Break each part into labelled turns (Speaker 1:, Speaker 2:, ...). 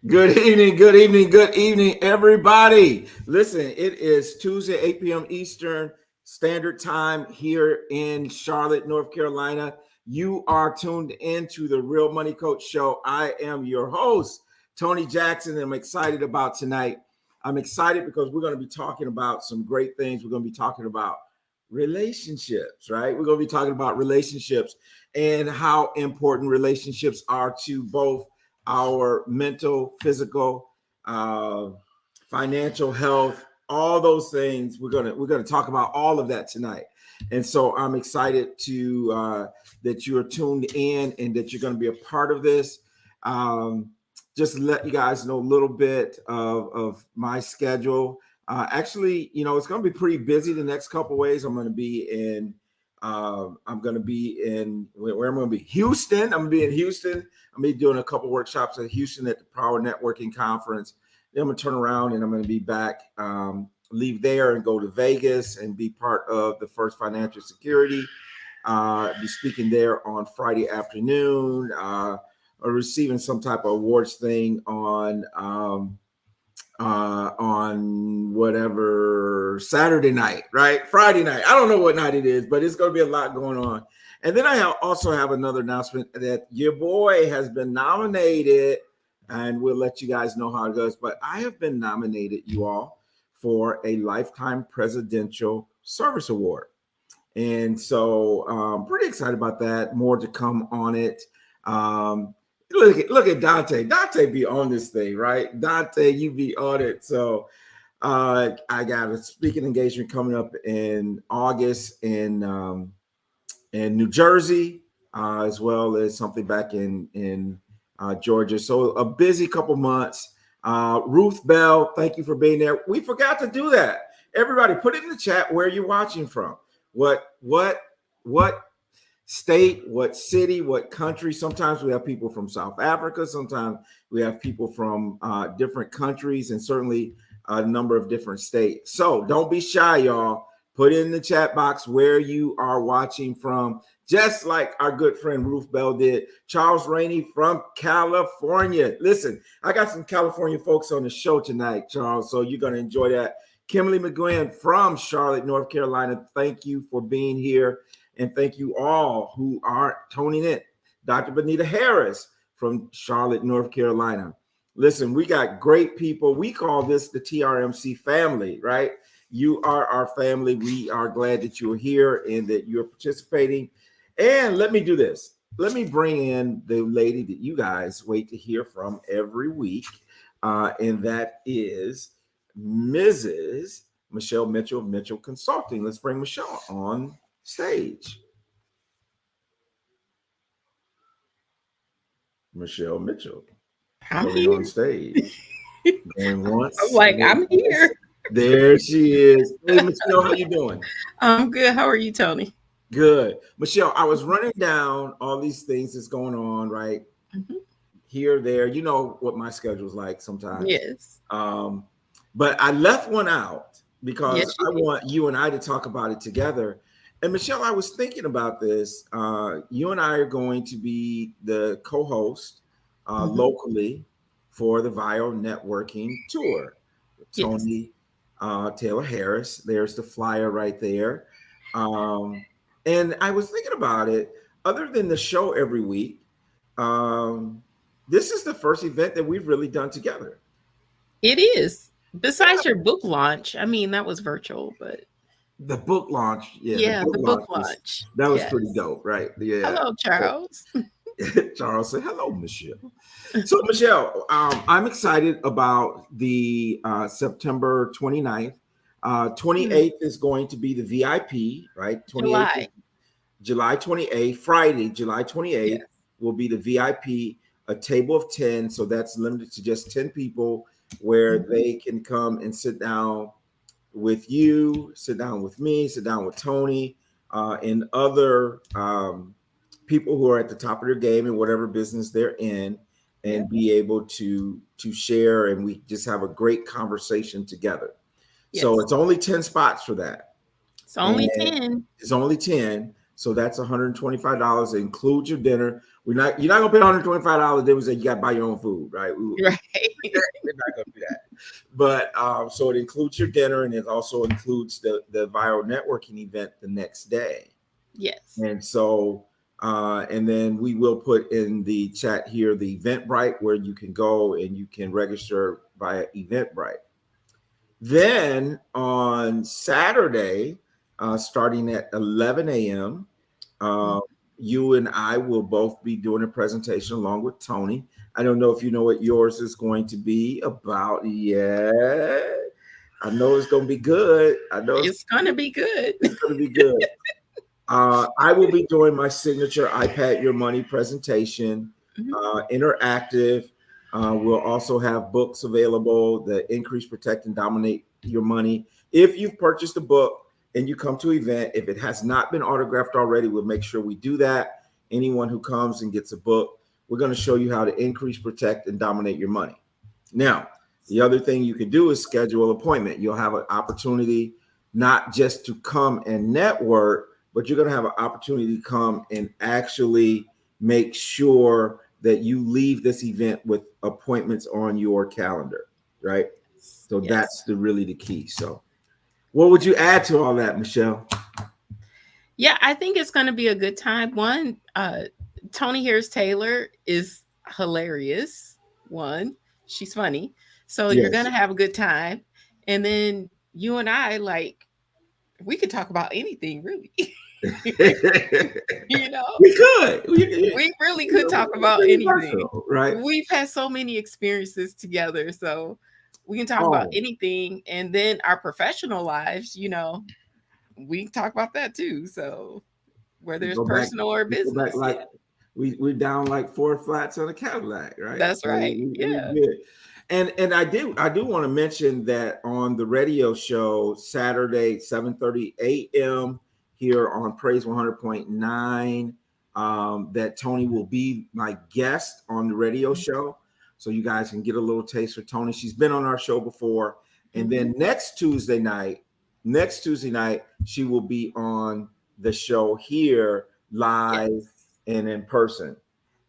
Speaker 1: Good evening, everybody. Listen, it is Tuesday, 8 p.m. Eastern Standard Time here in Charlotte, North Carolina. You are tuned into the Real Money Coach Show. I am your host, Tony Jackson, and I'm excited about tonight. I'm excited because we're going to be talking about some great things. We're going to be talking about relationships, right? We're going to be talking about relationships and how important relationships are to both our mental, physical, uh, financial health, all those things. We're gonna talk about all of that tonight, and so I'm excited to that you are tuned in and that you're going to be a part of this. Um, just to let you guys know a little bit of my schedule. Actually, it's going to be pretty busy the next couple of ways. I'm going to be in. I'm going to be in where I'm going to be Houston. I'm going to be in Houston. I'm going to be doing a couple workshops in Houston at the Power Networking Conference. Then I'm going to turn around and I'm going to be back, leave there and go to Vegas and be part of the First Financial Security. Be speaking there on Friday afternoon, or receiving some type of awards thing on whatever Saturday night, right? Friday night. I don't know what night it is, but it's going to be a lot going on. And then I also have another announcement that your boy has been nominated, and we'll let you guys know how it goes. But I have been nominated, you all, for a Lifetime Presidential Service Award. And so pretty excited about that. More to come on it. Look at Dante. Dante be on this thing, right? Dante, you be on it. So I got a speaking engagement coming up in August in New Jersey, as well as something back in Georgia. So a busy couple months. Ruth Bell, thank you for being there. We forgot to do that. Everybody, put it in the chat where you're watching from. What state, what city, what country. Sometimes we have people from South Africa. Sometimes we have people from different countries, and certainly a number of different states. So don't be shy, y'all. Put in the chat box where you are watching from, just like our good friend Ruth Bell did. Charles Rainey from California. Listen, I got some California folks on the show tonight, Charles, so you're going to enjoy that. Kimberly McGuinn from Charlotte, North Carolina. Thank you for being here. And thank you all who are tuning in. Dr. Benita Harris from Charlotte, North Carolina. Listen, we got great people. We call this the TRMC family, right? You are our family. We are glad that you're here and that you're participating. And let me do this. Let me bring in the lady that you guys wait to hear from every week. And that is Mrs. Michelle Mitchell, Mitchell Consulting. Let's bring Michelle on stage. Michelle Mitchell coming on stage. And once
Speaker 2: I'm like, I'm here.
Speaker 1: There she is. Hey, Michelle, how you doing?
Speaker 2: I'm good. How are you, Tony?
Speaker 1: Good. Michelle, I was running down all these things that's going on, right? Mm-hmm. Here, there. You know what my schedule's like sometimes.
Speaker 2: Yes.
Speaker 1: But I left one out because I want you and I to talk about it together. And Michelle, I was thinking about this. You and I are going to be the co-host locally for the VIO Networking Tour. Tony Taylor Harris. There's the flyer right there. And I was thinking about it. Other than the show every week, this is the first event that we've really done together.
Speaker 2: It is. Besides your book launch. I mean, that was virtual, but
Speaker 1: the book launch.
Speaker 2: The book launch.
Speaker 1: That was pretty dope, right? Yeah.
Speaker 2: Hello, Charles.
Speaker 1: Charles said, hello, Michelle. So, Michelle, I'm excited about the September 29th. 28th is going to be the VIP, right? 28th, July 28th, Friday, July 28th will be the VIP, a table of 10. So that's limited to just 10 people where they can come and sit down with you, sit down with me, sit down with Tony, and other people who are at the top of their game in whatever business they're in, and be able to share, and we just have a great conversation together. So it's only 10 spots for that.
Speaker 2: It's only 10.
Speaker 1: It's only 10. So that's $125. It includes your dinner. You're not gonna pay $125. Then we say you got to buy your own food, right?
Speaker 2: Right.
Speaker 1: We're not gonna do that. But so it includes your dinner, and it also includes the viral networking event the next day.
Speaker 2: Yes.
Speaker 1: And so, and then we will put in the chat here the Eventbrite where you can go and you can register via Eventbrite. Then on Saturday, starting at 11 a.m., uh, you and I will both be doing a presentation along with Tony. I don't know if you know what yours is going to be about yet. I know it's going to be good. I know
Speaker 2: It's gonna be good.
Speaker 1: it's going to be good. I will be doing my signature iPad Your Money presentation, interactive. We'll also have books available, the Increase, Protect, and Dominate Your Money. If you've purchased a book and you come to an event, if it has not been autographed already, we'll make sure we do that. Anyone who comes and gets a book, we're going to show you how to increase, protect, and dominate your money. Now, the other thing you can do is schedule an appointment. You'll have an opportunity not just to come and network, but you're going to have an opportunity to come and actually make sure that you leave this event with appointments on your calendar, right? So that's really the key. So what would you add to all that, Michelle?
Speaker 2: Yeah, I think it's going to be a good time. One, Tony Harris Taylor is hilarious. One, she's funny. So you're going to have a good time. And then you and I, like, we could talk about anything, really. You know, we really could talk about anything,
Speaker 1: right?
Speaker 2: We've had so many experiences together, so we can talk about anything. And then our professional lives, you know, we can talk about that too. So whether it's personal or business,
Speaker 1: like we're down like 4 flats on a Cadillac, right?
Speaker 2: That's right.
Speaker 1: We and I do want to mention that on the radio show Saturday 7:30 a.m. here on Praise 100.9, that Tony will be my guest on the radio show, so you guys can get a little taste for Tony. She's been on our show before, and then next Tuesday night, she will be on the show here live and in person.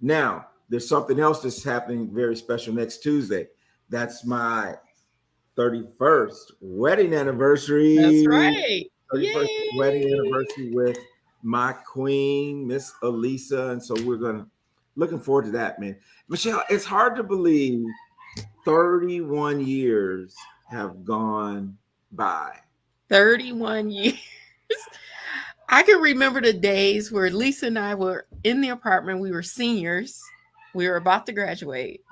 Speaker 1: Now, there's something else that's happening very special next Tuesday. That's my 31st wedding anniversary.
Speaker 2: That's right.
Speaker 1: 31st wedding anniversary with my queen, Miss Elisa. And so we're looking forward to that, man. Michelle, it's hard to believe 31 years have gone by.
Speaker 2: 31 years. I can remember the days where Lisa and I were in the apartment. We were seniors. We were about to graduate.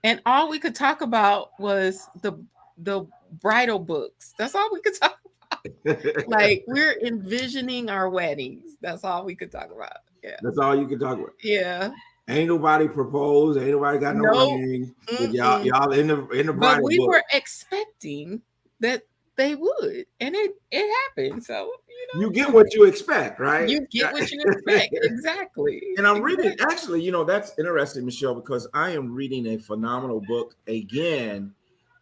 Speaker 2: And all we could talk about was the bridal books. That's all we could talk about. Like, we're envisioning our weddings. That's all we could talk about. Yeah.
Speaker 1: That's all you could talk about.
Speaker 2: Yeah.
Speaker 1: Ain't nobody proposed. Ain't nobody got no ring. Y'all in the bridal
Speaker 2: But we
Speaker 1: book.
Speaker 2: were expecting that they would, and it happened. So
Speaker 1: you get what you expect, right?
Speaker 2: You get what you expect, exactly.
Speaker 1: And I'm reading, actually, that's interesting, Michelle, because I am reading a phenomenal book again.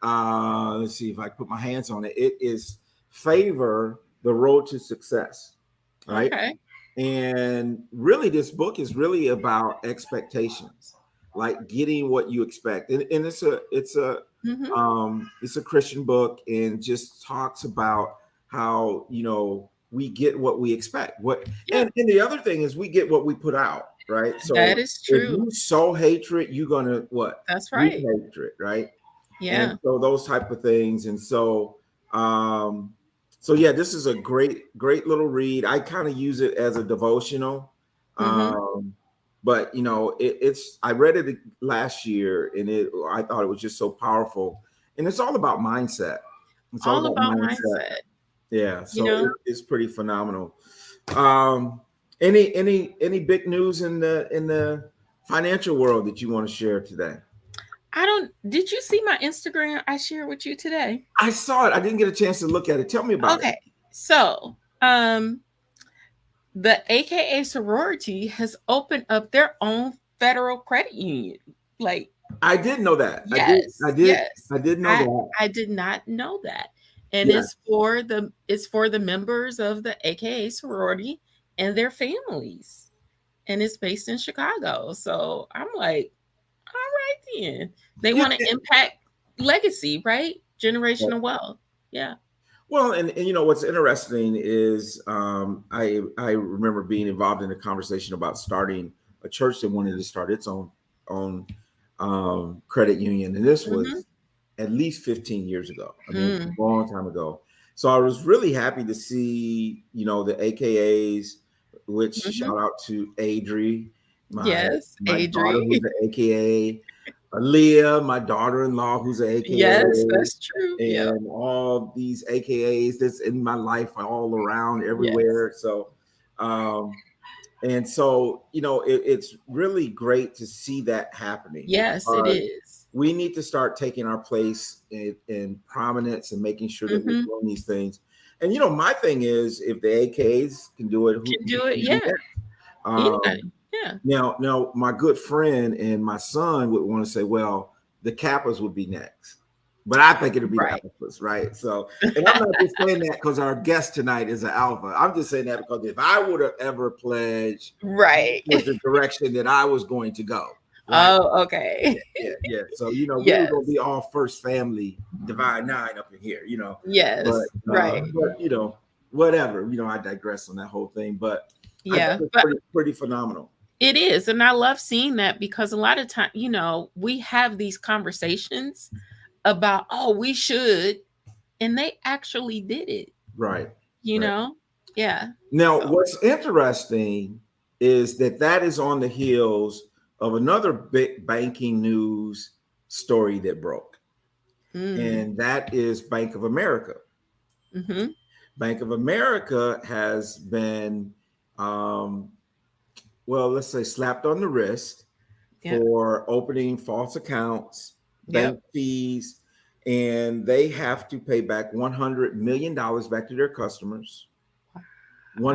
Speaker 1: Let's see if I put my hands on it. It is Favor: The Road to Success, right? Okay. And really, this book is really about expectations, like getting what you expect, and it's a Christian book, and just talks about how we get what we expect. And the other thing is we get what we put out, right? So
Speaker 2: that is true.
Speaker 1: If you sow hatred, you're gonna what?
Speaker 2: That's right.
Speaker 1: Hatred, right?
Speaker 2: Yeah.
Speaker 1: And so those type of things, and so this is a great little read. I kind of use it as a devotional. But I read it last year, and I thought it was just so powerful. And it's all about mindset. It's
Speaker 2: all about mindset.
Speaker 1: Yeah, so it's pretty phenomenal. Any big news in the financial world that you want to share today?
Speaker 2: Did you see my Instagram I shared with you today?
Speaker 1: I saw it. I didn't get a chance to look at it. Tell me about it.
Speaker 2: Okay. So, the AKA sorority has opened up their own federal credit union. Like,
Speaker 1: I did know that.
Speaker 2: Yes.
Speaker 1: I did know that.
Speaker 2: I did not know that. And it's for the members of the AKA sorority and their families. and it's based in Chicago. So I'm like, all right then. They
Speaker 1: Yeah.
Speaker 2: want to impact legacy, right? Generational wealth. Yeah.
Speaker 1: Well, and you know what's interesting is I remember being involved in a conversation about starting a church that wanted to start its own credit union, and this
Speaker 2: Mm-hmm.
Speaker 1: was at least 15 years ago. I mean,
Speaker 2: Mm.
Speaker 1: a long time ago. So I was really happy to see, you know, the AKAs, which
Speaker 2: Mm-hmm.
Speaker 1: shout out to Adri,
Speaker 2: Yes,
Speaker 1: my daughter
Speaker 2: Adri.
Speaker 1: who's an AKA, Aaliyah, my daughter-in-law who's an
Speaker 2: Yes,
Speaker 1: AKA,
Speaker 2: that's true. Yep.
Speaker 1: and all these AKAs that's in my life all around
Speaker 2: Yes.
Speaker 1: everywhere. So and so, you know, it's really great to see that happening
Speaker 2: Yes, it
Speaker 1: because
Speaker 2: is.
Speaker 1: we need to start taking our place in prominence and making sure that we're
Speaker 2: Mm-hmm.
Speaker 1: doing these things. And you know, my thing is, if the AKs can do it, who
Speaker 2: Can do it.
Speaker 1: can do
Speaker 2: Yeah.
Speaker 1: that?
Speaker 2: Anybody. Yeah.
Speaker 1: Now, my good friend and my son would want to say, well, the Kappas would be next, but I think it'll be the
Speaker 2: Right.
Speaker 1: Alphas, right? So, and I'm not just saying that because our guest tonight is an Alpha. I'm just saying that because if I would have ever pledged,
Speaker 2: Right.
Speaker 1: was the direction that I was going to go, right?
Speaker 2: Oh, okay.
Speaker 1: Yeah. So, you know, we were going to
Speaker 2: Yes.
Speaker 1: be all first family divine nine up in here, you know,
Speaker 2: Yes. Right.
Speaker 1: but you know, whatever, you know, I digress on that whole thing, but I think
Speaker 2: Yeah.
Speaker 1: it's
Speaker 2: But
Speaker 1: pretty phenomenal.
Speaker 2: it is. And I love seeing that because a lot of time, we have these conversations about, oh, we should, and they actually did it,
Speaker 1: Right.
Speaker 2: you
Speaker 1: Right.
Speaker 2: know? Yeah.
Speaker 1: Now,
Speaker 2: So,
Speaker 1: what's interesting is that is on the heels of another big banking news story that broke,
Speaker 2: mm,
Speaker 1: and that is Bank of America.
Speaker 2: mm-hmm.
Speaker 1: Bank of America has been, um, well, let's say, slapped on the wrist
Speaker 2: Yep.
Speaker 1: for opening false accounts, bank
Speaker 2: Yep.
Speaker 1: fees, and they have to pay back $100 million back to their customers.
Speaker 2: Wow.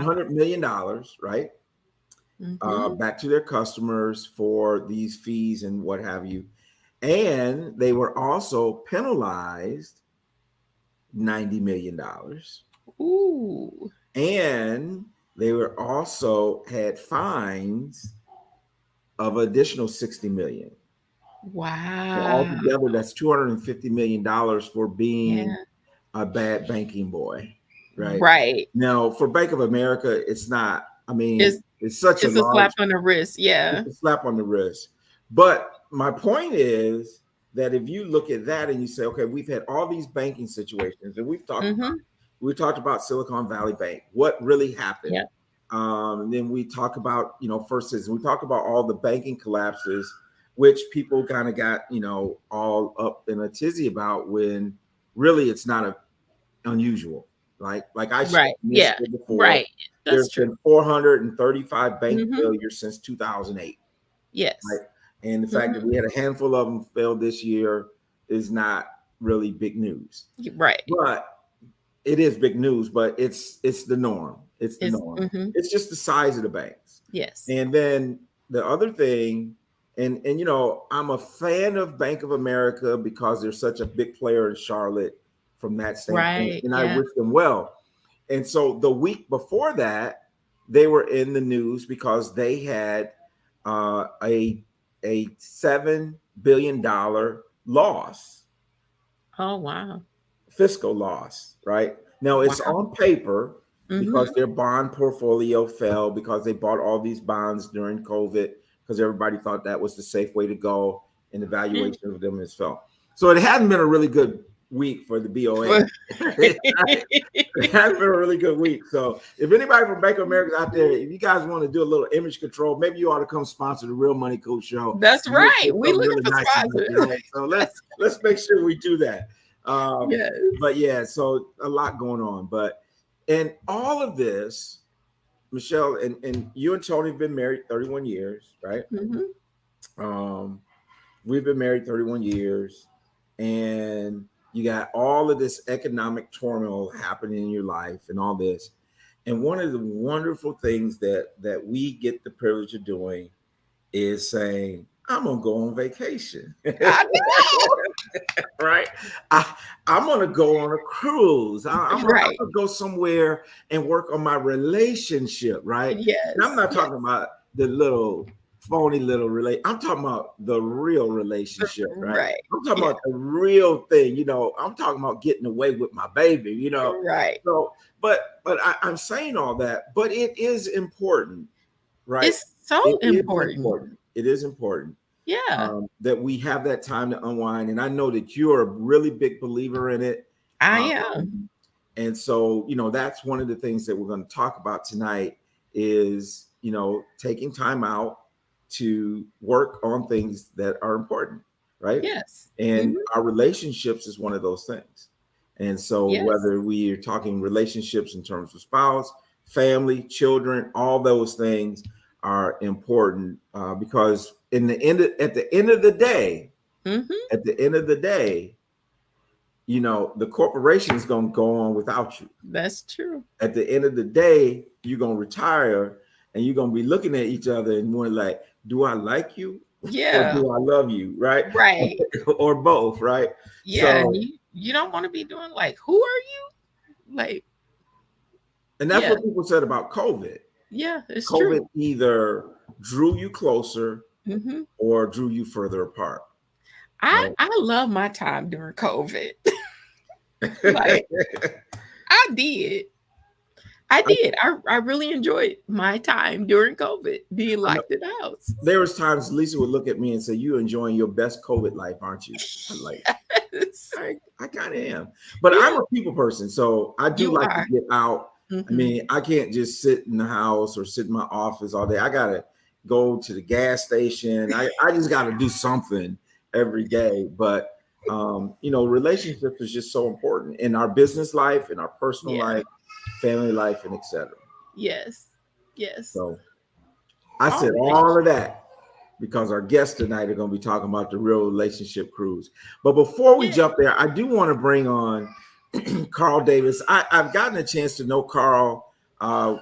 Speaker 1: $100 million, right?
Speaker 2: Mm-hmm.
Speaker 1: Back to their customers for these fees and what have you. And they were also penalized $90 million.
Speaker 2: Ooh.
Speaker 1: And they were also had fines of additional 60 million. So
Speaker 2: Wow.
Speaker 1: altogether, that's $250 million for being
Speaker 2: Yeah.
Speaker 1: a bad banking boy, right?
Speaker 2: Right.
Speaker 1: Now, for Bank of America, it's not. I mean,
Speaker 2: It's
Speaker 1: it's such a
Speaker 2: it's a
Speaker 1: large
Speaker 2: slap on the wrist. Yeah.
Speaker 1: it's a slap on the wrist. But my point is that if you look at that and you say, okay, we've had all these banking situations, and
Speaker 2: Mm-hmm.
Speaker 1: we talked about Silicon Valley Bank, what really happened.
Speaker 2: Yep.
Speaker 1: And then we talk about, you know, First Citizen. We talk about all the banking collapses, which people kind of got, you know, all up in a tizzy about when really it's not unusual. Like I shared
Speaker 2: Right.
Speaker 1: in this
Speaker 2: Yeah.
Speaker 1: before,
Speaker 2: Right. That's
Speaker 1: there's
Speaker 2: true.
Speaker 1: been 435 bank
Speaker 2: Mm-hmm.
Speaker 1: failures since 2008. Right.
Speaker 2: Yes.
Speaker 1: And the fact that
Speaker 2: Mm-hmm.
Speaker 1: we had a handful of them fail this year is not really big news.
Speaker 2: Right.
Speaker 1: But it is big news, but it's the norm. It's the
Speaker 2: It's
Speaker 1: norm.
Speaker 2: mm-hmm.
Speaker 1: It's just the size of the banks.
Speaker 2: Yes.
Speaker 1: And then the other thing, and you know, I'm a fan of Bank of America because they're such a big player in Charlotte from that standpoint,
Speaker 2: Right.
Speaker 1: and I
Speaker 2: Yeah.
Speaker 1: wish them well. And so the week before that, they were in the news because they had a $7 billion loss,
Speaker 2: Oh wow.
Speaker 1: fiscal loss. Right now, it's
Speaker 2: Wow.
Speaker 1: on paper because
Speaker 2: Mm-hmm.
Speaker 1: their bond portfolio fell because they bought all these bonds during COVID because everybody thought that was the safe way to go, and the
Speaker 2: Yeah.
Speaker 1: valuation of them has fell. So it hasn't been a really good week for the BOA. Right? It has been a really good week. So if anybody from Bank of America out there, if you guys want to do a little image control, maybe you ought to come sponsor the Real Money Coach Show.
Speaker 2: That's
Speaker 1: And we'll
Speaker 2: right.
Speaker 1: do
Speaker 2: We
Speaker 1: something
Speaker 2: looking
Speaker 1: really
Speaker 2: for
Speaker 1: nice about you,
Speaker 2: sponsors.
Speaker 1: right? So let's make sure we do that.
Speaker 2: Yes.
Speaker 1: But yeah, so a lot going on. But and all of this, Michelle, and you and Tony have been married 31 years, right?
Speaker 2: Mm-hmm.
Speaker 1: Um, we've been married 31 years, and you got all of this economic turmoil happening in your life and all this. And one of the wonderful things that we get the privilege of doing is saying, I'm gonna go on vacation.
Speaker 2: I know.
Speaker 1: Right? I'm gonna go on a cruise. I'm
Speaker 2: Right.
Speaker 1: gonna go somewhere and work on my relationship, right? And I'm
Speaker 2: Yes.
Speaker 1: not
Speaker 2: Yes.
Speaker 1: talking about the little phony little relate. I'm talking about the real relationship, right?
Speaker 2: Right.
Speaker 1: I'm talking
Speaker 2: Yeah.
Speaker 1: about the real thing. I'm talking about getting away with my baby.
Speaker 2: Right.
Speaker 1: So, I'm saying all that, but it is important, right?
Speaker 2: It's so
Speaker 1: It is
Speaker 2: important.
Speaker 1: important. It is important
Speaker 2: Yeah,
Speaker 1: that we have that time to unwind. And I know that you're a really big believer in it.
Speaker 2: I am.
Speaker 1: Um, and so, that's one of the things that we're going to talk about tonight is, taking time out to work on things that are important, right?
Speaker 2: Yes.
Speaker 1: And
Speaker 2: Mhm.
Speaker 1: our relationships is one of those things. And so,
Speaker 2: Yes.
Speaker 1: whether we are talking relationships in terms of spouse, family, children, all those things are important because at the end of the day,
Speaker 2: Mhm.
Speaker 1: at the end of the day, the corporation is going to go on without you.
Speaker 2: That's true.
Speaker 1: At the end of the day, you're going to retire and you're going to be looking at each other and more like, do I like you or
Speaker 2: Yeah.
Speaker 1: do I love you? Right.
Speaker 2: Right.
Speaker 1: Or both. Right.
Speaker 2: Yeah, and
Speaker 1: So,
Speaker 2: you don't want to be doing like, who are you? Like,
Speaker 1: and that's
Speaker 2: yeah.
Speaker 1: what people said about COVID.
Speaker 2: Yeah, it's
Speaker 1: COVID
Speaker 2: true.
Speaker 1: either drew you closer
Speaker 2: Mhm.
Speaker 1: or drew you further apart. Right.
Speaker 2: I love my time during COVID. Like, I did. I
Speaker 1: I,
Speaker 2: did. I really enjoyed my time during COVID being
Speaker 1: I know
Speaker 2: locked in the house.
Speaker 1: there was times Lisa would look at me and say, "You enjoying your best COVID life, aren't you?" I'm like,
Speaker 2: Yes.
Speaker 1: I kind of am, but I'm
Speaker 2: Yeah,
Speaker 1: a people person, so I do
Speaker 2: you
Speaker 1: like to
Speaker 2: are.
Speaker 1: get out. I
Speaker 2: Mhm.
Speaker 1: mean, I can't just sit in the house or sit in my office all day. I gotta go to the gas station. I just gotta do something every day. But relationships is just so important in our business life, in our personal
Speaker 2: Yeah.
Speaker 1: life, family life, and etc.
Speaker 2: Yes. Yes.
Speaker 1: So I
Speaker 2: All
Speaker 1: said all of
Speaker 2: relationships.
Speaker 1: that because our guests tonight are going to be talking about the real relationship cruise. But before we
Speaker 2: Yeah.
Speaker 1: jump there, I do want to bring on Carl Davis. I've gotten a chance to know Carl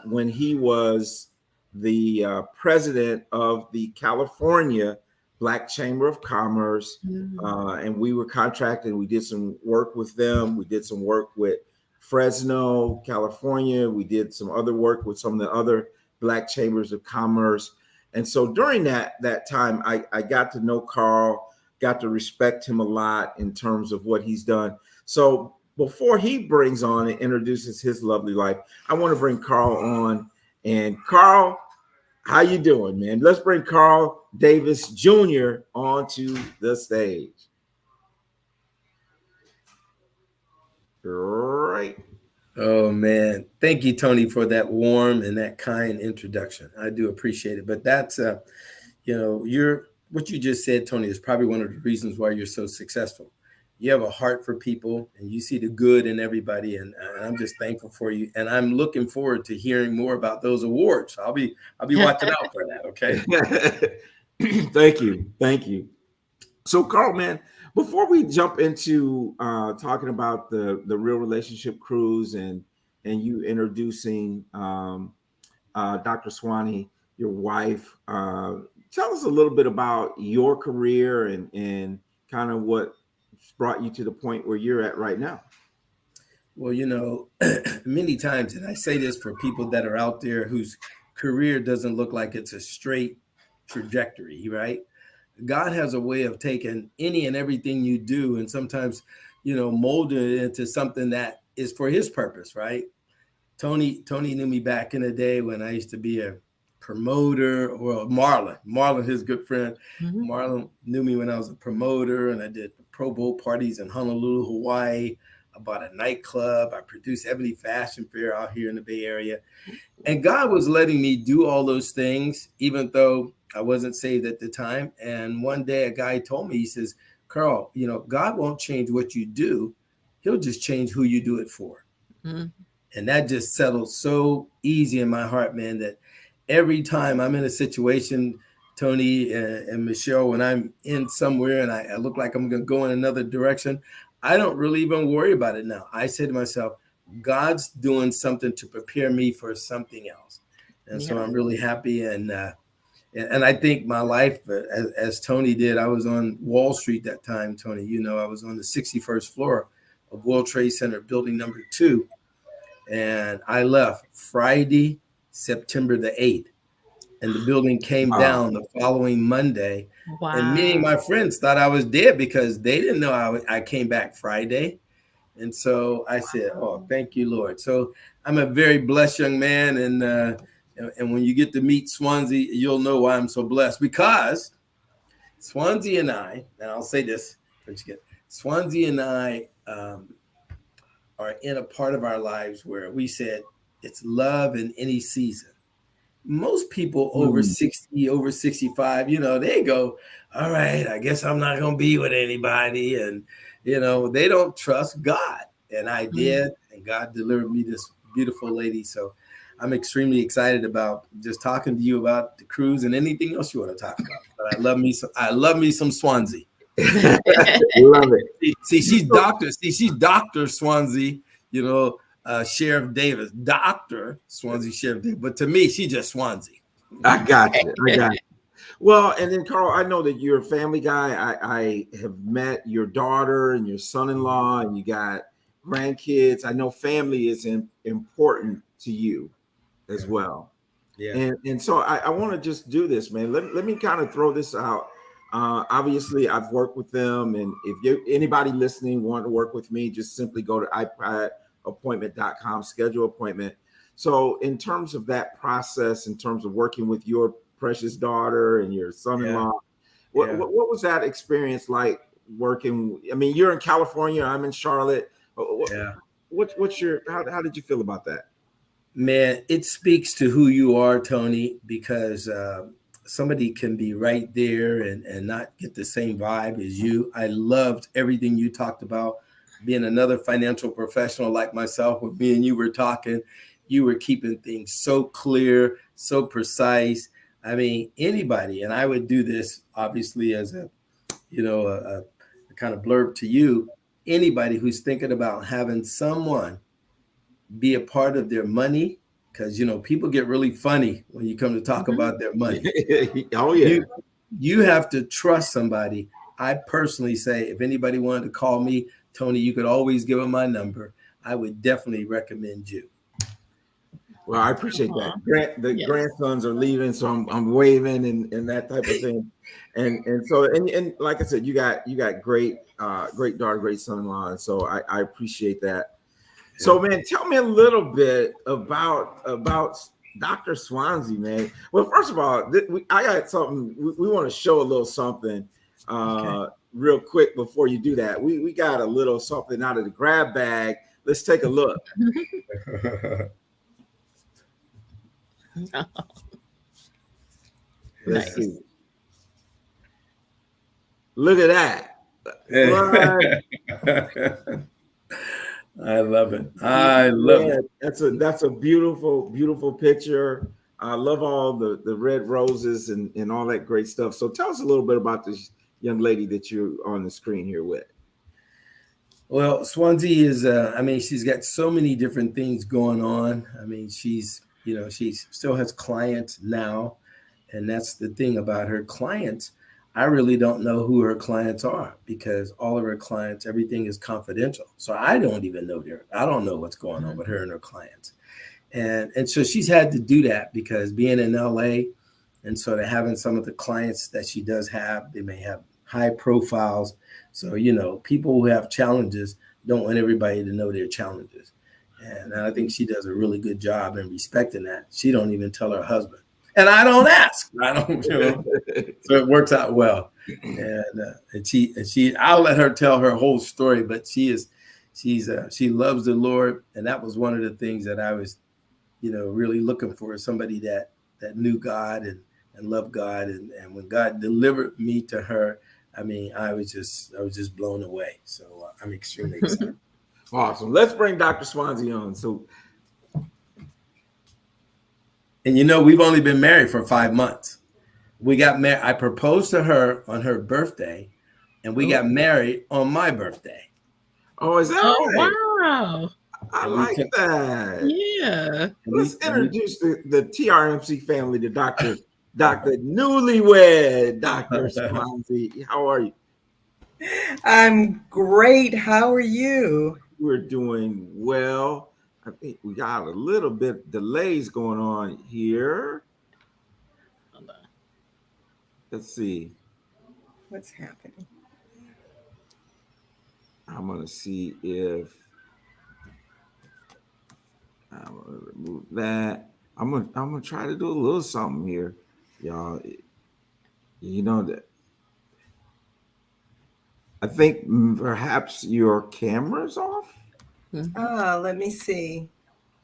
Speaker 1: when he was the president of the California Black Chamber of Commerce.
Speaker 2: Mhm.
Speaker 1: And we were contracted. We did some work with them. We did some work with Fresno, California. We did some other work with some of the other Black Chambers of Commerce. And so during that time, I got to know Carl, got to respect him a lot in terms of what he's done. So before he brings on and introduces his lovely life, I want to bring Carl on. And Carl, how you doing, man? Let's bring Carl Davis Jr. onto the stage. Great.
Speaker 3: Oh man, thank you, Tony, for that warm and that kind introduction. I do appreciate it. But that's, you're what you just said, Tony, is probably one of the reasons why you're so successful. You have a heart for people, and you see the good in everybody, and I'm just thankful for you. And I'm looking forward to hearing more about those awards. I'll be watching out for that. Okay.
Speaker 1: Thank you. Thank you. So, Carl, man, before we jump into talking about the real relationship cruise and you introducing Dr. Swanee, your wife, tell us a little bit about your career and kind of what brought you to the point where you're at right now.
Speaker 3: Well, many times, and I say this for people that are out there whose career doesn't look like it's a straight trajectory, right? God has a way of taking any and everything you do and sometimes, molding it into something that is for his purpose, right? Tony knew me back in the day when I used to be a promoter, or Marlon, his good friend.
Speaker 2: Mhm.
Speaker 3: Marlon knew me when I was a promoter, and I did Pro Bowl parties in Honolulu, Hawaii. I bought a nightclub. I produced Ebony Fashion Fair out here in the Bay Area. And God was letting me do all those things, even though I wasn't saved at the time. And one day a guy told me, he says, Carl, God won't change what you do. He'll just change who you do it for.
Speaker 2: Mhm.
Speaker 3: And that just settled so easy in my heart, man, that every time I'm in a situation, Tony and Michelle, when I'm in somewhere and I look like I'm going to go in another direction, I don't really even worry about it now. I say to myself, God's doing something to prepare me for something else. And so
Speaker 2: Yeah.
Speaker 3: I'm really happy. And I think my life, as Tony did, I was on Wall Street that time, Tony. I was on the 61st floor of World Trade Center, building number 2. And I left Friday, September the 8th. and the building came
Speaker 1: Wow.
Speaker 3: down the following Monday.
Speaker 2: Wow.
Speaker 3: And many of my friends thought I was dead because they didn't know I came back Friday. And so I said, "Oh, thank you, Lord." So I'm a very blessed young man, and when you get to meet Swanzi, you'll know why I'm so blessed, because Swanzi and and I'll say this, Swanzi and I are in a part of our lives where we said it's love in any season. Most people over 60, over 65, they go, all right, I guess I'm not going to be with anybody. And, they don't trust God. And I did. And God delivered me this beautiful lady. So I'm extremely excited about just talking to you about the cruise and anything else you want to talk about. But I love me some Swanzi.
Speaker 1: Love it.
Speaker 3: See, she's Dr. Swanzi, Sheriff Davis, Dr. Swanzi Sheriff Davis. But to me, she's just Swanzi.
Speaker 1: I got you. Well, and then Carl, I know that you're a family guy. I have met your daughter and your son-in-law, and you got grandkids. I know family is important to you as well.
Speaker 3: Yeah.
Speaker 1: And so I want to just do this, man. Let me kind of throw this out. Obviously, I've worked with them, and if anybody listening want to work with me, just simply go to iPadappointment.com, schedule appointment. So in terms of that process, in terms of working with your precious daughter and your son-in-law, what was that experience like working? I mean, you're in California, I'm in Charlotte. What's your how did you feel about that?
Speaker 3: Man, it speaks to who you are, Tony, because somebody can be right there and not get the same vibe as you. I loved everything you talked about. Being another financial professional like myself, when me and you were talking, you were keeping things so clear, so precise. I mean, anybody, and I would do this obviously as a kind of blurb to you, anybody who's thinking about having someone be a part of their money, because people get really funny when you come to talk about their money.
Speaker 1: Oh yeah.
Speaker 3: You have to trust somebody. I personally say, if anybody wanted to call me, Tony, you could always give them my number. I would definitely recommend you.
Speaker 1: Well, I appreciate that. The grandsons are leaving, so I'm waving and that type of thing. And so like I said, you got great daughter, great son-in-law, and so I appreciate that. So, man, tell me a little bit about Dr. Swanzi, man. Well, first of all, I got something. We want to show a little something real quick before you do that. We got a little something out of the grab bag. Let's take a look. Let's see. Look at that.
Speaker 3: I love it. I love it.
Speaker 1: That's a beautiful, beautiful picture. I love all the red roses and all that great stuff. So tell us a little bit about this young lady that you're on the screen here with.
Speaker 3: Well, Swanzi is, she's got so many different things going on. I mean, she still has clients now. And that's the thing about her clients. I really don't know who her clients are, because all of her clients, everything is confidential. So I don't even know I don't know what's going on with her and her clients. And so she's had to do that, because being in LA and sort of having some of the clients that she does have, they may have high profiles. So, people who have challenges don't want everybody to know their challenges. And I think she does a really good job in respecting that. She don't even tell her husband. And I don't ask. I don't, so it works out well. And she, I'll let her tell her whole story. But she loves the Lord, and that was one of the things that I was, really looking for, somebody that knew God and loved God. And when God delivered me to her, I mean, I was just blown away. So I'm extremely excited.
Speaker 1: Awesome. Let's bring Dr. Swanzi on. So.
Speaker 3: And we've only been married for 5 months. We got married. I proposed to her on her birthday, and we got married on my birthday.
Speaker 1: Oh, is that right?
Speaker 2: Wow.
Speaker 1: I like that.
Speaker 2: Yeah.
Speaker 1: Let's introduce the TRMC family to Dr. Newlywed, Dr. Swanzi. How are you?
Speaker 4: I'm great. How are you?
Speaker 1: We're doing well. I think we got a little bit delays going on here. Let's see.
Speaker 4: What's happening?
Speaker 1: I'm gonna see if I'm gonna remove that. I'm gonna try to do a little something here, y'all. You know that I think perhaps your camera's off.
Speaker 4: Let me see.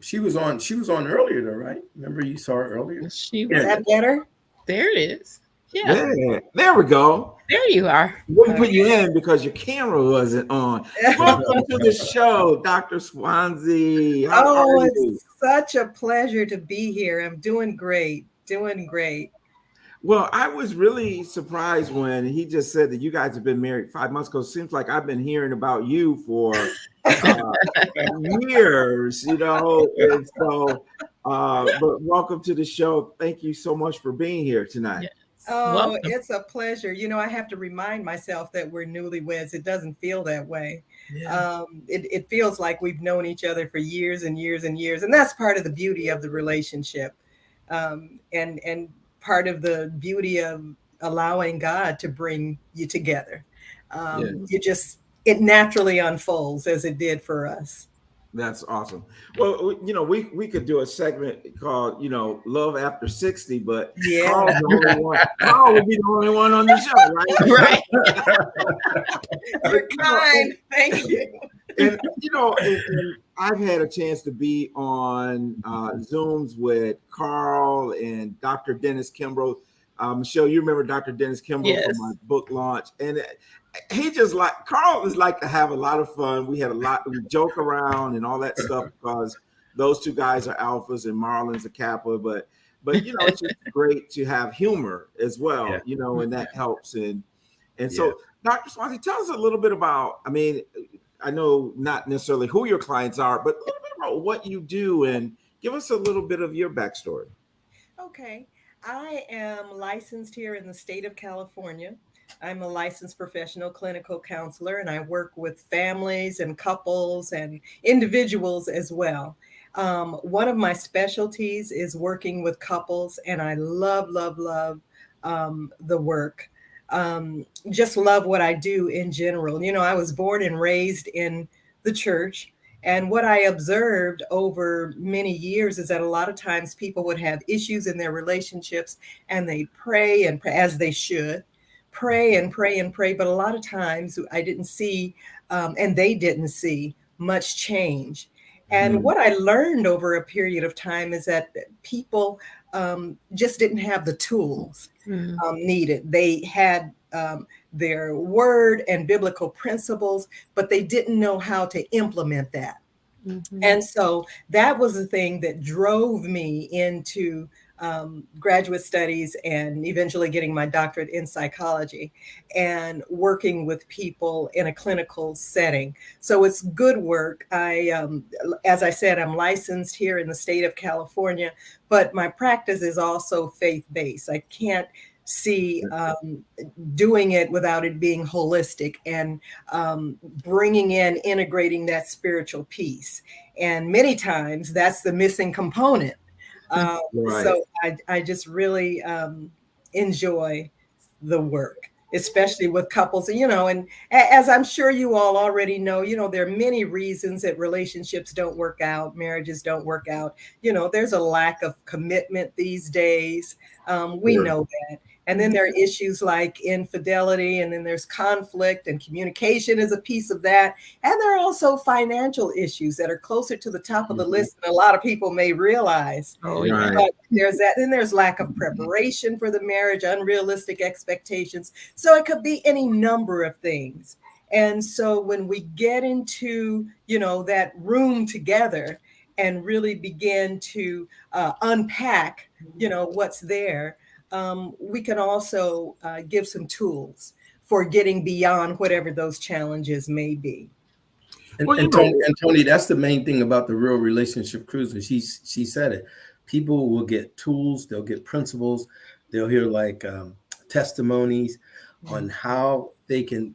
Speaker 3: She was on. She was on earlier, though, right? Remember you saw her earlier.
Speaker 2: She
Speaker 4: Is
Speaker 2: was,
Speaker 4: that better?
Speaker 2: there it is. Yeah,
Speaker 1: There we go.
Speaker 2: there you are.
Speaker 1: Wouldn't put you in because your camera wasn't on. Welcome to the show, Dr. Swanzi. How are
Speaker 4: Oh,
Speaker 1: you?
Speaker 4: it's such a pleasure to be here. I'm doing great. Doing great.
Speaker 1: Well, I was really surprised when he just said that you guys have been married 5 months ago. Seems like I've been hearing about you for years, And so, but welcome to the show. Thank you so much for being here tonight.
Speaker 2: Yes.
Speaker 4: Oh,
Speaker 2: Welcome.
Speaker 4: it's a pleasure. I have to remind myself that we're newlyweds. It doesn't feel that way.
Speaker 3: Yeah.
Speaker 4: It feels like we've known each other for years and years and years. And that's part of the beauty of the relationship. And part of the beauty of allowing God to bring you together. It naturally unfolds as it did for us.
Speaker 1: That's awesome. Well, we could do a segment called, Love After 60, but
Speaker 4: Yeah.
Speaker 1: Carl's the only one. Carl would be the only one on the show, right?
Speaker 2: Right.
Speaker 4: You're kind. Thank you.
Speaker 1: And I've had a chance to be on Zooms with Carl and Dr. Dennis Kimbrough. Michelle, you remember Dr. Dennis Kimbrough
Speaker 2: Yes.
Speaker 1: from my book launch, and Carl is like to have a lot of fun. We joke around and all that stuff because those two guys are alphas and Marlon's a kappa, but it's just great to have humor as well, and that helps. And so, Dr. Swanzi, tell us a little bit about, I know not necessarily who your clients are, but a little bit about what you do and give us a little bit of your backstory.
Speaker 4: Okay. I am licensed here in the state of California. I'm a licensed professional clinical counselor, and I work with families and couples and individuals as well. One of my specialties is working with couples, and I love, love, love the work. Just love what I do in general. I was born and raised in the church. And what I observed over many years is that a lot of times people would have issues in their relationships and they pray and pray, as they should, pray and pray and pray. But a lot of times I didn't see, and they didn't see much change. And what I learned over a period of time is that people just didn't have the tools needed. They had their word and biblical principles, but they didn't know how to implement that. And so that was the thing that drove me into graduate studies and eventually getting my doctorate in psychology and working with people in a clinical setting. So it's good work. As I said, I'm licensed here in the state of California, but my practice is also faith-based. I can't see doing it without it being holistic and integrating that spiritual piece. And many times that's the missing component.
Speaker 1: Right.
Speaker 4: So I just really enjoy the work, especially with couples, and as I'm sure you all already know, there are many reasons that relationships don't work out, marriages don't work out. There's a lack of commitment these days. We know that. And then there are issues like infidelity, and then there's conflict, and communication is a piece of that. And there are also financial issues that are closer to the top of the list than a lot of people may realize.
Speaker 2: Oh, yeah.
Speaker 1: Right.
Speaker 4: But there's that. Then there's lack of preparation for the marriage, unrealistic expectations. So it could be any number of things. And so when we get into, that room together and really begin to unpack, what's there, we can also give some tools for getting beyond whatever those challenges may be.
Speaker 3: And Tony, that's the main thing about the Real Relationship Cruise. And she said it. People will get tools, they'll get principles, they'll hear like testimonies on how they can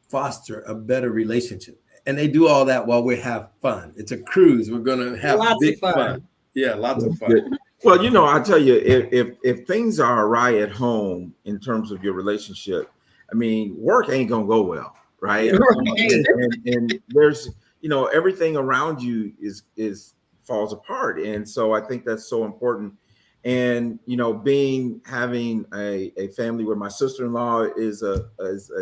Speaker 3: foster a better relationship. And they do all that while we have fun. It's a cruise. We're going to have
Speaker 4: Lots
Speaker 3: big
Speaker 4: of fun.
Speaker 3: Yeah, lots of fun.
Speaker 1: Well, I tell you, if things are awry at home in terms of your relationship, I mean, work ain't gonna go well, right?
Speaker 3: Yeah.
Speaker 2: Right.
Speaker 1: And there's, everything around you is falls apart, and so I think that's so important. And having a family where my sister-in-law is a